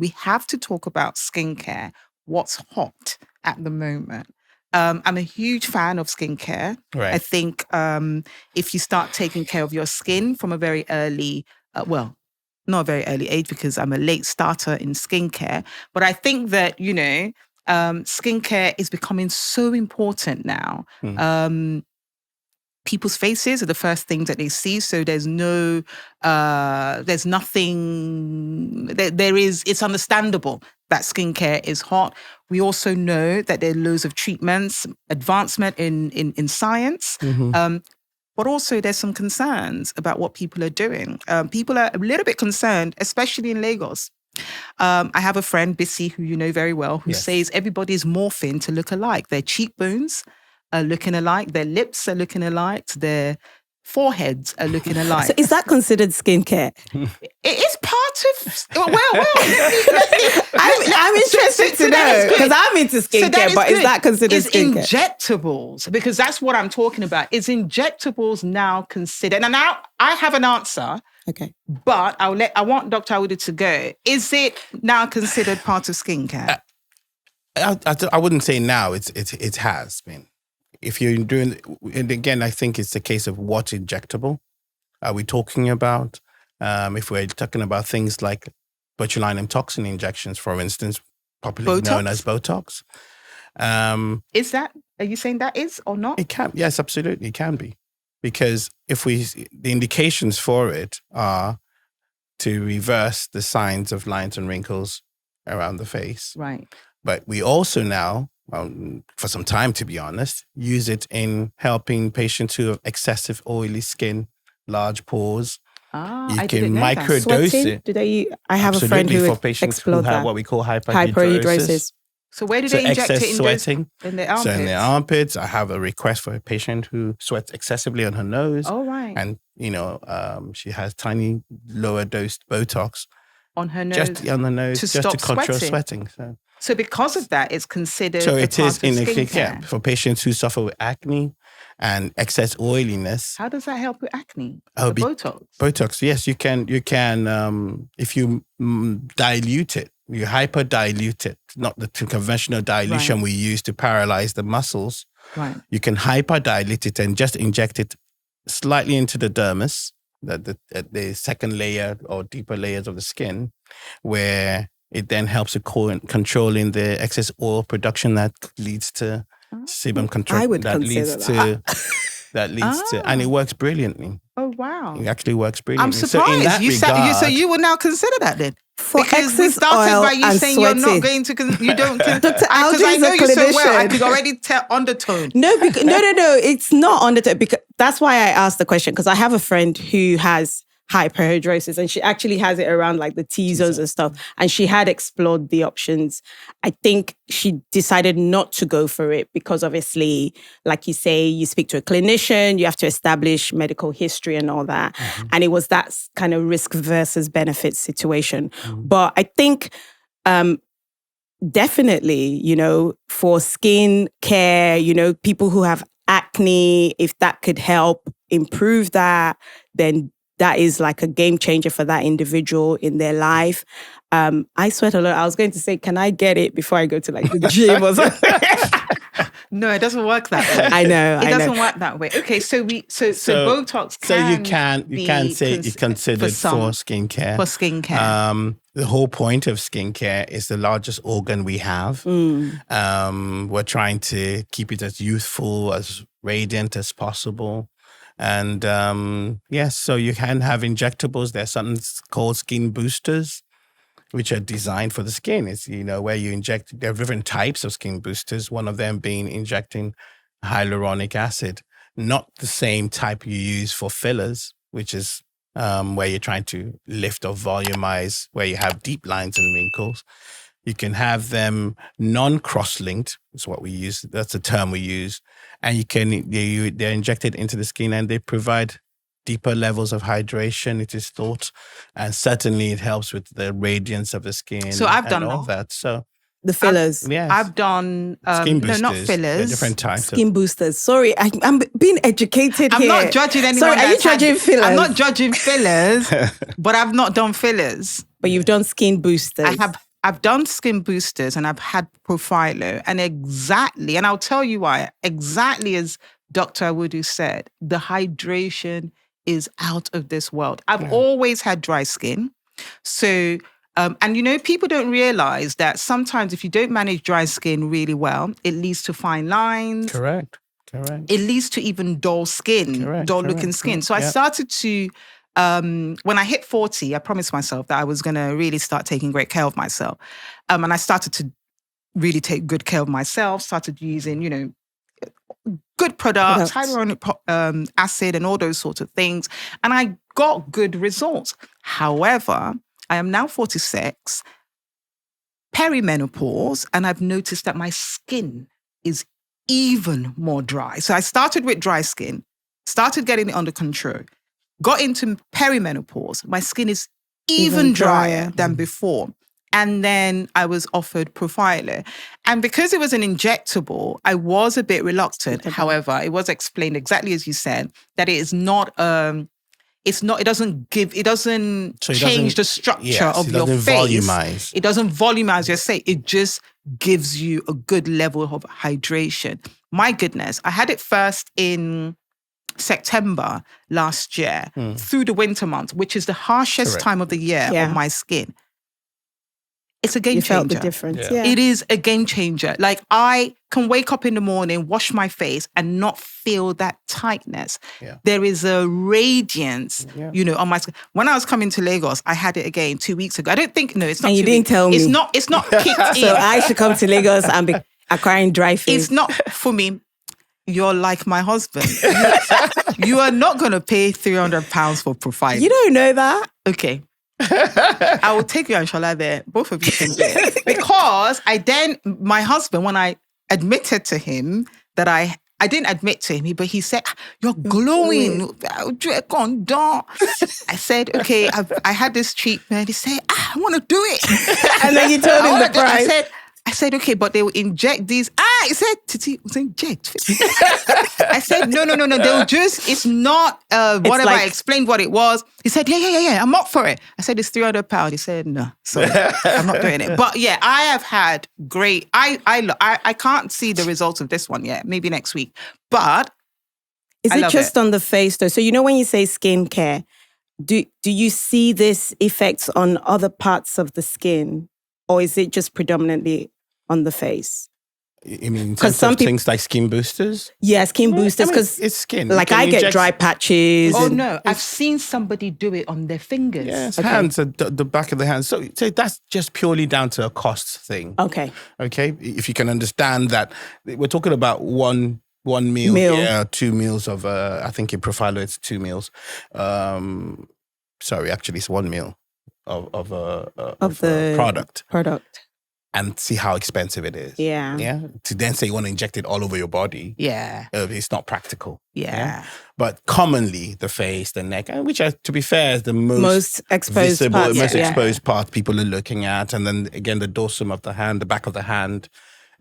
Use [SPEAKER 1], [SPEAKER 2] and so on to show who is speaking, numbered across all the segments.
[SPEAKER 1] we have to talk about skincare, what's hot at the moment. I'm a huge fan of skincare.
[SPEAKER 2] Right.
[SPEAKER 1] I think if you start taking care of your skin from a very early, not a very early age because I'm a late starter in skincare, but I think that, skincare is becoming so important now. People's faces are the first things that they see. So there's nothing, it's understandable that skincare is hot. We also know that there are loads of treatments, advancement in science. But also there's some concerns about what people are doing. People are a little bit concerned, especially in Lagos. I have a friend, Bissy, who you know very well, who says everybody's morphing to look alike. Their cheekbones are looking alike, their lips are looking alike, their foreheads are looking alike.
[SPEAKER 3] So is that considered skincare?
[SPEAKER 1] It is part of,
[SPEAKER 3] I'm interested to know, because I'm into skincare, but is that considered skincare?
[SPEAKER 1] Injectables, because that's what I'm talking about. Is injectables now considered? And now I have an answer.
[SPEAKER 3] Okay.
[SPEAKER 1] But I want Dr. Awudu to go. Is it now considered part of skincare?
[SPEAKER 2] I wouldn't say now. It has been. If you're doing, and again, I think it's a case of what injectable are we talking about? If we're talking about things like botulinum toxin injections, for instance, popularly known as Botox.
[SPEAKER 1] Are you saying that is or not?
[SPEAKER 2] It can, yes, absolutely, it can be. Because the indications for it are to reverse the signs of lines and wrinkles around the face.
[SPEAKER 1] Right.
[SPEAKER 2] But we also now, for some time, to be honest, use it in helping patients who have excessive oily skin, large pores. You can microdose it.
[SPEAKER 3] I have a friend who
[SPEAKER 2] for patients who have what we call hyperhidrosis.
[SPEAKER 1] So where do they inject it?
[SPEAKER 2] Sweating.
[SPEAKER 1] In the armpits?
[SPEAKER 2] So in the armpits, I have a request for a patient who sweats excessively on her nose.
[SPEAKER 1] Oh, right.
[SPEAKER 2] And, she has tiny lower dosed Botox.
[SPEAKER 1] On her nose?
[SPEAKER 2] Just on the nose, just to control sweating.
[SPEAKER 1] So because of that, it's considered
[SPEAKER 2] So it is in
[SPEAKER 1] skincare.
[SPEAKER 2] for patients who suffer with acne and excess oiliness.
[SPEAKER 1] How does that help with acne? Botox?
[SPEAKER 2] Botox, yes, you can, if you dilute it, you hyper dilute it, not the conventional dilution we use to paralyze the muscles.
[SPEAKER 1] Right.
[SPEAKER 2] You can hyper dilute it and just inject it slightly into the dermis, the second layer or deeper layers of the skin, where it then helps with controlling the excess oil production that leads to sebum control.
[SPEAKER 3] I would consider that.
[SPEAKER 2] That leads to, and it works brilliantly.
[SPEAKER 1] Oh, wow.
[SPEAKER 2] It actually works brilliantly.
[SPEAKER 1] I'm surprised.
[SPEAKER 2] So in that
[SPEAKER 1] So you would now consider that then?
[SPEAKER 3] For
[SPEAKER 1] because we
[SPEAKER 3] excess
[SPEAKER 1] started
[SPEAKER 3] oil
[SPEAKER 1] by you
[SPEAKER 3] and
[SPEAKER 1] saying
[SPEAKER 3] sweating.
[SPEAKER 1] you're not going to, you don't.
[SPEAKER 3] Dr. Algie
[SPEAKER 1] Because I
[SPEAKER 3] is
[SPEAKER 1] know
[SPEAKER 3] a
[SPEAKER 1] you so well, I
[SPEAKER 3] clinician.
[SPEAKER 1] could already tell undertone.
[SPEAKER 3] No, it's not undertone. Because that's why I asked the question, because I have a friend who has hyperhidrosis and she actually has it around like the T-zones and stuff. And she had explored the options. I think she decided not to go for it because obviously, like you say, you speak to a clinician, you have to establish medical history and all that. Mm-hmm. And it was that kind of risk versus benefit situation. Mm-hmm. But I think definitely, for skin care, people who have acne, if that could help improve that, then that is like a game changer for that individual in their life. I sweat a lot. I was going to say, can I get it before I go to like the gym or something?
[SPEAKER 1] No, it doesn't work that way.
[SPEAKER 3] I know.
[SPEAKER 1] It doesn't work that way. Okay, so Botox can
[SPEAKER 2] you can say it's considered for skincare.
[SPEAKER 1] For skincare.
[SPEAKER 2] The whole point of skincare is the largest organ we have. We're trying to keep it as youthful, as radiant as possible. And so you can have injectables. There's something called skin boosters, which are designed for the skin. It's, where you inject, there are different types of skin boosters, one of them being injecting hyaluronic acid, not the same type you use for fillers, which is where you're trying to lift or volumize, where you have deep lines and wrinkles. You can have them non-cross-linked. That's what we use. That's the term we use. And they're injected into the skin and they provide deeper levels of hydration, it is thought. And certainly it helps with the radiance of the skin.
[SPEAKER 1] So I've done
[SPEAKER 2] all that. So
[SPEAKER 3] the fillers.
[SPEAKER 1] I've done
[SPEAKER 2] skin boosters.
[SPEAKER 1] No, not fillers.
[SPEAKER 2] Different types.
[SPEAKER 3] Skin boosters. Sorry, I'm being educated here.
[SPEAKER 1] I'm not judging anyone.
[SPEAKER 3] Sorry, are you judging fillers?
[SPEAKER 1] I'm not judging fillers, but I've not done fillers.
[SPEAKER 3] But you've done skin boosters.
[SPEAKER 1] I have I've done skin boosters and I've had Profiler, and I'll tell you why, exactly as Dr. Awudu said, the hydration is out of this world. I've always had dry skin. So, and people don't realize that sometimes if you don't manage dry skin really well, it leads to fine lines.
[SPEAKER 2] Correct.
[SPEAKER 1] It leads to even dull skin, dull-looking skin. So I started to, when I hit 40, I promised myself that I was going to really start taking great care of myself. And I started to really take good care of myself, started using, good products, hyaluronic acid and all those sorts of things. And I got good results. However, I am now 46, perimenopause, and I've noticed that my skin is even more dry. So I started with dry skin, started getting it under control, got into perimenopause. My skin is even drier than before. And then I was offered Profiler. And because it was an injectable, I was a bit reluctant. However, it was explained exactly as you said, that it is not, it doesn't change the structure of your face.
[SPEAKER 2] Volumize.
[SPEAKER 1] It doesn't volumize your face. It just gives you a good level of hydration. My goodness, I had it first in September last year through the winter months, which is the harshest time of the year on my skin. It's a game changer.
[SPEAKER 3] You felt the difference. Yeah.
[SPEAKER 1] It is a game changer. Like I can wake up in the morning, wash my face and not feel that tightness. Yeah. There is a radiance, on my skin. When I was coming to Lagos, I had it again 2 weeks ago. I don't think, no, it's not.
[SPEAKER 3] And you didn't tell me.
[SPEAKER 1] It's not kicked in.
[SPEAKER 3] So I should come to Lagos and be acquiring dry face.
[SPEAKER 1] It's not for me. You're like my husband. You are not going to pay £300 for Profiler.
[SPEAKER 3] You don't know that.
[SPEAKER 1] Okay. I will take you and Shola there. Both of you can do it. Because my husband, when I admitted to him that I didn't admit to him, but he said, "You're glowing." I said, "Okay, I had this treatment." He said, "I want to do it."
[SPEAKER 3] And then you told him the price.
[SPEAKER 1] I said, "Okay, but they will inject these." He said, "Titi, was inject." I said, no. They'll just, it's not whatever. I explained what it was. He said, yeah, I'm up for it. I said, it's £300. He said, no, sorry, I'm not doing it. But yeah, I have had great, I can't see the results of this one yet, maybe next week. But
[SPEAKER 3] is it just on the face though? So when you say skincare, do you see this effects on other parts of the skin? Or is it just predominantly on the face?
[SPEAKER 2] You mean in terms of things like skin boosters?
[SPEAKER 3] Yeah, skin boosters, because
[SPEAKER 2] it's skin.
[SPEAKER 3] Like I get dry patches.
[SPEAKER 1] Oh no, I've seen somebody do it on their fingers.
[SPEAKER 2] Yes, hands, the back of the hands. So that's just purely down to a cost thing.
[SPEAKER 3] Okay.
[SPEAKER 2] If you can understand that, we're talking about one meal. 2 meals of, I think in Profiler it's 2 meals. Sorry, actually it's 1 meal. Of the product and see how expensive it is. Yeah. To then say you want to inject it all over your body.
[SPEAKER 1] Yeah.
[SPEAKER 2] It's not practical.
[SPEAKER 1] Yeah.
[SPEAKER 2] But commonly the face, the neck, which to be fair is the most
[SPEAKER 3] exposed
[SPEAKER 2] visible,
[SPEAKER 3] part,
[SPEAKER 2] exposed part people are looking at. And then again, the dorsum of the hand, the back of the hand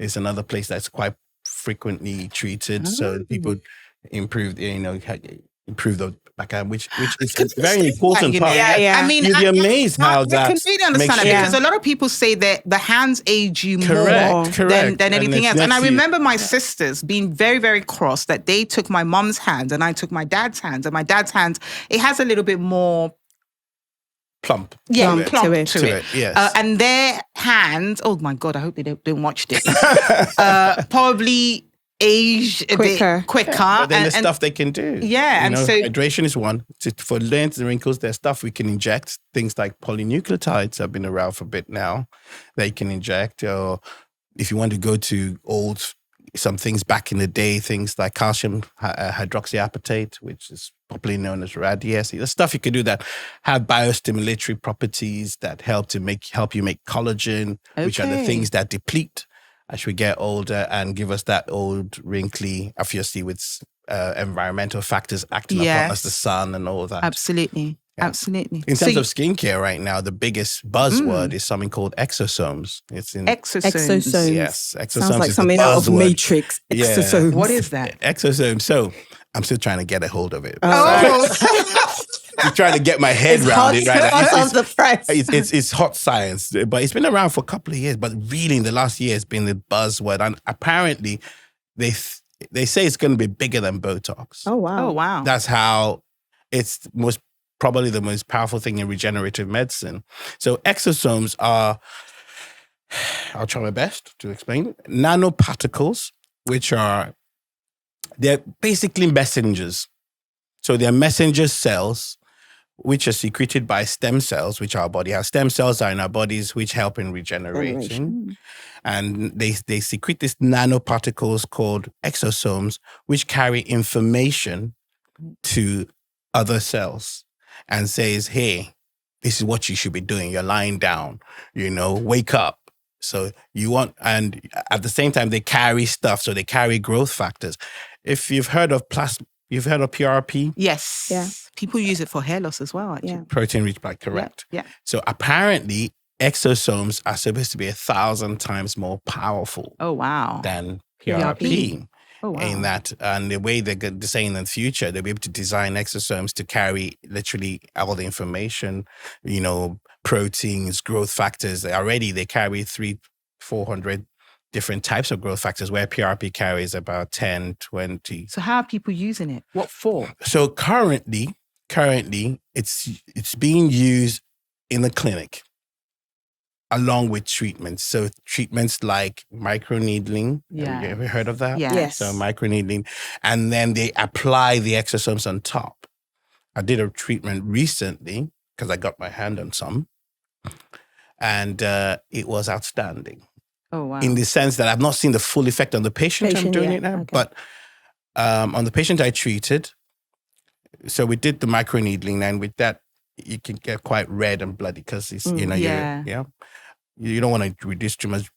[SPEAKER 2] is another place that's quite frequently treated. So people improve the which is a very important part.
[SPEAKER 1] Yeah. I mean,
[SPEAKER 2] you'd be amazed how that.
[SPEAKER 1] I completely understand it because a lot of people say that the hands age you more than anything else. And I remember my sisters being very, very cross that they took my mum's hands and I took my dad's hands. And my dad's hands, it has a little bit more
[SPEAKER 2] plump.
[SPEAKER 1] Yeah, plump to it.
[SPEAKER 2] Yes.
[SPEAKER 1] And their hands, oh my God, I hope they don't watch this. Probably age a bit quicker.
[SPEAKER 2] But then there's stuff they can do.
[SPEAKER 1] Yeah. And so
[SPEAKER 2] hydration is one. For lines and wrinkles, there's stuff we can inject. Things like polynucleotides have been around for a bit now. They can inject. Or if you want to go to some things back in the day, things like calcium hydroxyapatite, which is popularly known as Radiesse. There's stuff you can do that have biostimulatory properties that help you make collagen, which are the things that deplete as we get older and give us that old wrinkly, obviously with environmental factors acting upon us, the sun and all that.
[SPEAKER 1] Absolutely.
[SPEAKER 2] Yeah.
[SPEAKER 1] Absolutely.
[SPEAKER 2] In terms of skincare right now, the biggest buzzword is something called exosomes. It's in
[SPEAKER 3] Exosomes.
[SPEAKER 2] Yes. Exosomes
[SPEAKER 3] sounds like
[SPEAKER 2] is
[SPEAKER 3] something out of Matrix. Exosomes.
[SPEAKER 1] What is that?
[SPEAKER 2] Exosomes. So I'm still trying to get a hold of it. trying to get my head
[SPEAKER 3] It's
[SPEAKER 2] around
[SPEAKER 3] hot,
[SPEAKER 2] it. Right?
[SPEAKER 3] hot off the press.
[SPEAKER 2] It's hot science, but it's been around for a couple of years. But really, in the last year, it's been the buzzword. And apparently, they say it's going to be bigger than Botox.
[SPEAKER 3] Oh, wow.
[SPEAKER 1] Oh, wow.
[SPEAKER 2] That's how it's probably the most powerful thing in regenerative medicine. So exosomes are, I'll try my best to explain, nanoparticles, which they're basically messengers. So they're messenger cells, which are secreted by stem cells, which our body has. Stem cells are in our bodies, which help in regeneration. And they secrete these nanoparticles called exosomes, which carry information to other cells and says, hey, this is what you should be doing. You're lying down, wake up. So and at the same time, they carry stuff. So they carry growth factors. If you've heard of PRP?
[SPEAKER 1] Yes.
[SPEAKER 3] Yeah.
[SPEAKER 1] People use it for hair loss as well, actually.
[SPEAKER 3] Yeah.
[SPEAKER 2] Protein rich blood, correct.
[SPEAKER 1] Yeah.
[SPEAKER 2] So apparently, exosomes are supposed to be 1,000 times more powerful
[SPEAKER 1] Oh, wow.
[SPEAKER 2] than PRP.
[SPEAKER 1] Oh, wow.
[SPEAKER 2] In that, and the way they're saying in the future, they'll be able to design exosomes to carry literally all the information, proteins, growth factors. They carry 300-400 different types of growth factors, where PRP carries about 10, 20.
[SPEAKER 1] So how are people using it? What for?
[SPEAKER 2] So currently, it's being used in the clinic along with treatments. So treatments like microneedling.
[SPEAKER 1] Yeah.
[SPEAKER 2] Have you ever heard of that?
[SPEAKER 1] Yeah.
[SPEAKER 3] Yes.
[SPEAKER 2] So microneedling. And then they apply the exosomes on top. I did a treatment recently because I got my hand on some. And it was outstanding.
[SPEAKER 1] Oh, wow.
[SPEAKER 2] In the sense that I've not seen the full effect on the patient. I'm doing
[SPEAKER 3] yeah.
[SPEAKER 2] it now.
[SPEAKER 3] Okay.
[SPEAKER 2] But on the patient I treated, so we did the microneedling, and with that, you can get quite red and bloody because it's, you don't want to reduce too much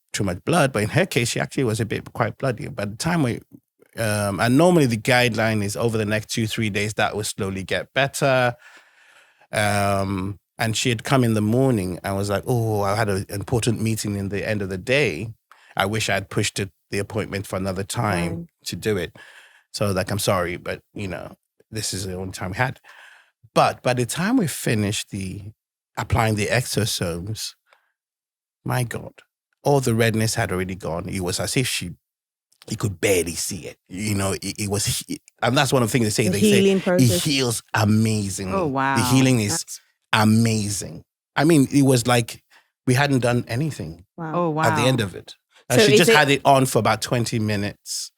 [SPEAKER 2] blood. But in her case, she actually was quite bloody. By the time and normally the guideline is over the next 2-3 days, that will slowly get better. And she had come in the morning and was like, oh, I had an important meeting in the end of the day. I wish I had pushed the appointment for another time to do it. So like, I'm sorry, but this is the only time we had. But by the time we finished applying the exosomes, my God, all the redness had already gone. It was as if he could barely see it. It was, and that's one of the things they say.
[SPEAKER 3] Healing process.
[SPEAKER 2] He heals amazingly.
[SPEAKER 1] Oh, wow.
[SPEAKER 2] The healing is amazing. I mean, it was like we hadn't done anything
[SPEAKER 1] Oh, wow.
[SPEAKER 2] at the end of it. And
[SPEAKER 3] So
[SPEAKER 2] she
[SPEAKER 3] is
[SPEAKER 2] just
[SPEAKER 3] it-
[SPEAKER 2] had it on for about 20 minutes.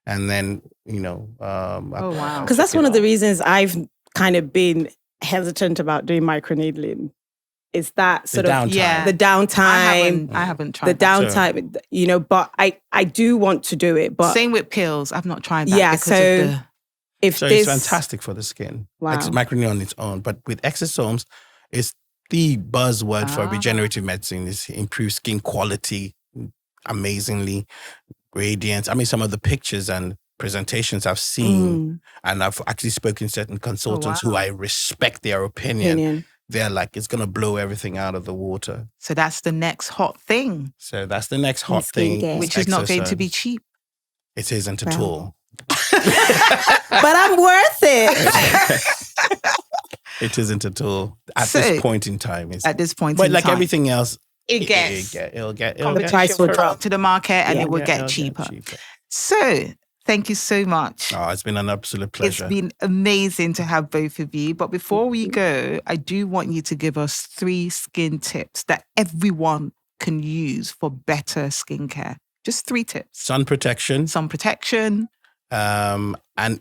[SPEAKER 2] And then,
[SPEAKER 1] Oh, wow.
[SPEAKER 3] Because that's one of the reasons I've kind of been hesitant about doing microneedling. Is that sort of
[SPEAKER 2] downtime.
[SPEAKER 1] Yeah.
[SPEAKER 3] the downtime,
[SPEAKER 1] I haven't tried
[SPEAKER 3] the
[SPEAKER 1] that.
[SPEAKER 3] downtime, but I do want to do it. But
[SPEAKER 1] Same with pills. I've not tried that.
[SPEAKER 3] Yeah,
[SPEAKER 1] because
[SPEAKER 3] so-
[SPEAKER 1] of the,
[SPEAKER 3] if
[SPEAKER 2] So
[SPEAKER 3] this,
[SPEAKER 2] it's fantastic for the skin.
[SPEAKER 3] Wow.
[SPEAKER 2] Microneedling on its own. But with exosomes, it's the buzzword for regenerative medicine. Is improve skin quality amazingly, radiance. I mean, some of the pictures and presentations I've seen, and I've actually spoken to certain consultants who I respect their opinion. They're like, it's going to blow everything out of the water.
[SPEAKER 1] so that's the next hot thing,
[SPEAKER 2] So that's the next hot thing.
[SPEAKER 3] skincare.
[SPEAKER 1] which is not going to be
[SPEAKER 2] exosomes.
[SPEAKER 1] cheap.
[SPEAKER 2] It isn't at
[SPEAKER 3] Wow.
[SPEAKER 2] all.
[SPEAKER 3] but I'm worth it.
[SPEAKER 2] It isn't at all. At
[SPEAKER 1] So-
[SPEAKER 2] this point in time.
[SPEAKER 1] At this point
[SPEAKER 2] But
[SPEAKER 1] in
[SPEAKER 2] like
[SPEAKER 1] time.
[SPEAKER 2] everything else,
[SPEAKER 1] It gets
[SPEAKER 2] it'll get
[SPEAKER 3] The price will drop.
[SPEAKER 1] to the market and
[SPEAKER 3] Yeah.
[SPEAKER 1] it will
[SPEAKER 2] it'll
[SPEAKER 1] get cheaper. So thank you so much.
[SPEAKER 2] Oh, it's been an absolute pleasure.
[SPEAKER 1] It's been amazing to have both of you. But before we go, I do want you to give us 3 skin tips that everyone can use for better skincare. Just 3 tips.
[SPEAKER 2] Sun protection,
[SPEAKER 1] Sun protection.
[SPEAKER 2] and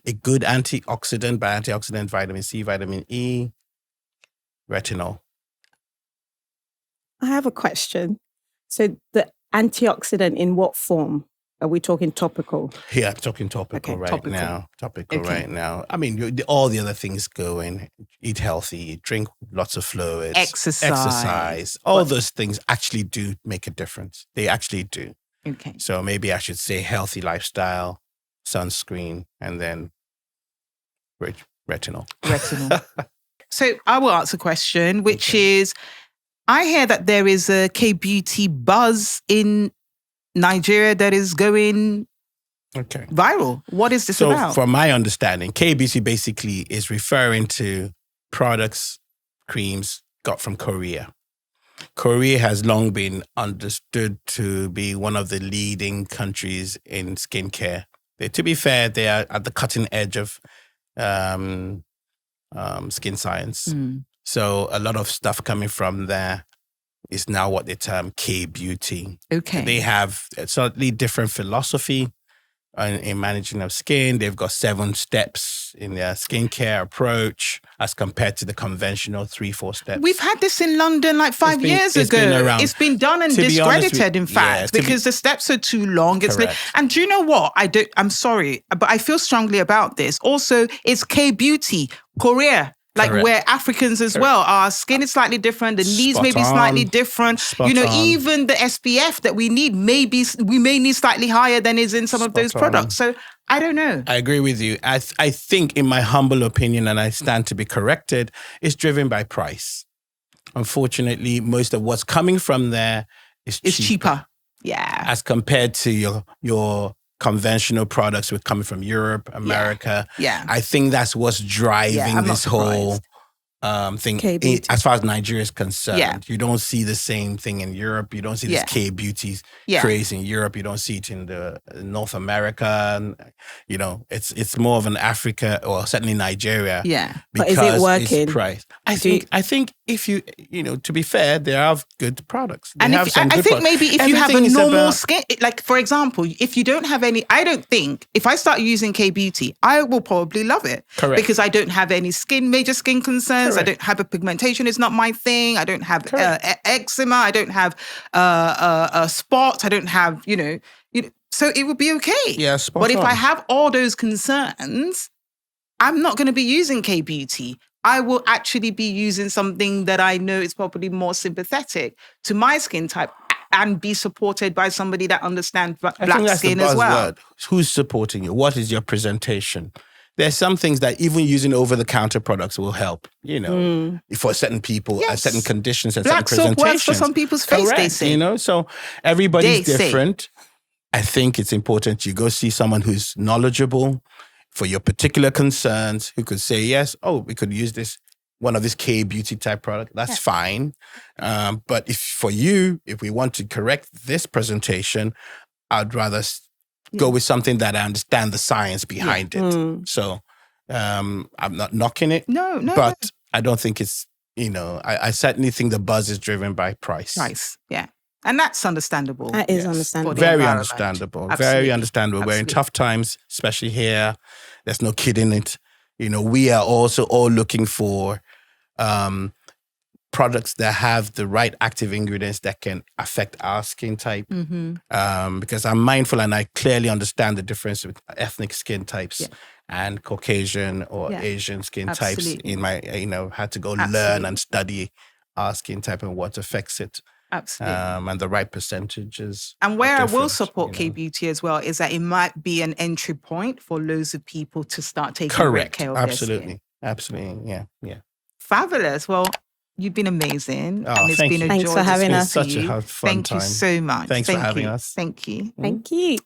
[SPEAKER 2] a good antioxidant. By antioxidant, vitamin C, vitamin E, retinol.
[SPEAKER 3] I have a question. So the antioxidant in what form? Are we talking topical?
[SPEAKER 2] Yeah, I'm talking topical
[SPEAKER 3] Okay,
[SPEAKER 2] right
[SPEAKER 1] topical.
[SPEAKER 2] now. Topical
[SPEAKER 1] Okay.
[SPEAKER 2] right now. I mean, all the other things go in. Eat healthy, drink lots of fluids,
[SPEAKER 1] Exercise.
[SPEAKER 2] All those things actually do make a difference. They actually do.
[SPEAKER 1] Okay.
[SPEAKER 2] So maybe I should say healthy lifestyle, sunscreen, and then retinol.
[SPEAKER 1] Retinol. So I will ask a question, which is, I hear that there is a K-beauty buzz in Nigeria that is going
[SPEAKER 2] Okay.
[SPEAKER 1] viral. What is this
[SPEAKER 2] So
[SPEAKER 1] about?
[SPEAKER 2] from my understanding, KBC basically is referring to products, creams got from Korea. Korea has long been understood to be one of the leading countries in skincare. To be fair, they are at the cutting edge of skin science. So a lot of stuff coming from there is now what they term K-beauty.
[SPEAKER 1] Okay.
[SPEAKER 2] They have a slightly different philosophy in managing of skin. They've got 7 steps in their skincare approach as compared to the conventional 3-4 steps.
[SPEAKER 1] We've had this in London like 5 years ago. It's been done and
[SPEAKER 2] To be honest
[SPEAKER 1] discredited, in fact, because the steps are too long.
[SPEAKER 2] Correct.
[SPEAKER 1] And do you know what? I'm sorry, but I feel strongly about this. Also, it's K-beauty, Korea. Like
[SPEAKER 2] Correct.
[SPEAKER 1] we're Africans as well. Our skin is slightly different. The needs may be slightly different. Even the SPF that we need, we may need slightly higher than is in some of those products. So I don't know.
[SPEAKER 2] I agree with you. I think, in my humble opinion, and I stand to be corrected, it's driven by price. Unfortunately, most of what's coming from there is cheaper.
[SPEAKER 1] Yeah.
[SPEAKER 2] As compared to your conventional products with coming from Europe, America.
[SPEAKER 1] Yeah.
[SPEAKER 2] I think that's what's driving this whole thing. As far as Nigeria is concerned, you don't see the same thing in Europe. You don't see this K-beauty craze in Europe. You don't see it in the North America. You know, it's more of an Africa or certainly Nigeria.
[SPEAKER 3] Yeah, but is it working?
[SPEAKER 2] It's price. I think if you to be fair, there are good products.
[SPEAKER 1] And I think maybe if you have a normal skin, like for example, if you don't have any, I don't think if I start using K-beauty, I will probably love it.
[SPEAKER 2] Correct.
[SPEAKER 1] Because I don't have any major skin concerns. Correct. I don't have a pigmentation. It's not my thing. I don't have eczema. I don't have a spot. I don't have, so it would be okay.
[SPEAKER 2] Yeah,
[SPEAKER 1] But if I have all those concerns, I'm not going to be using K-beauty. I will actually be using something that I know is probably more sympathetic to my skin type and be supported by somebody that understands black skin as well.
[SPEAKER 2] Who's supporting you? What is your presentation? There's some things that even using over-the-counter products will help, for certain people, certain conditions and
[SPEAKER 1] black
[SPEAKER 2] certain presentations.
[SPEAKER 1] Black soap works for some people's face,
[SPEAKER 2] Correct,
[SPEAKER 1] they say.
[SPEAKER 2] So everybody's different. I think it's important you go see someone who's knowledgeable for your particular concerns, who could say, yes, we could use one of this K-beauty type product. That's fine. But if we want to correct this presentation, I'd rather go with something that I understand the science behind it. So I'm not knocking it.
[SPEAKER 1] No.
[SPEAKER 2] But I don't think it's, I certainly think the buzz is driven by price.
[SPEAKER 1] Price, yeah. And that's understandable.
[SPEAKER 3] That is understandable.
[SPEAKER 2] Very understandable.
[SPEAKER 1] Absolutely.
[SPEAKER 2] Very understandable. We're in tough times, especially here. There's no kidding it. We are also all looking for products that have the right active ingredients that can affect our skin type. Because I'm mindful and I clearly understand the difference with ethnic skin types and Caucasian or Asian skin types. In my, had to go learn and study our skin type and what affects it.
[SPEAKER 1] Absolutely.
[SPEAKER 2] And the right percentages.
[SPEAKER 1] And where I will support K-beauty as well is that it might be an entry point for loads of people to start taking great care of their skin.
[SPEAKER 2] Absolutely. Yeah.
[SPEAKER 1] Fabulous. Well, you've been amazing.
[SPEAKER 2] Oh,
[SPEAKER 1] and it's been a joy.
[SPEAKER 3] Thanks for having us.
[SPEAKER 2] Such a fun
[SPEAKER 1] Thank
[SPEAKER 2] time.
[SPEAKER 1] you so much.
[SPEAKER 2] Thanks for having us.
[SPEAKER 1] Thank you.
[SPEAKER 3] Thank you.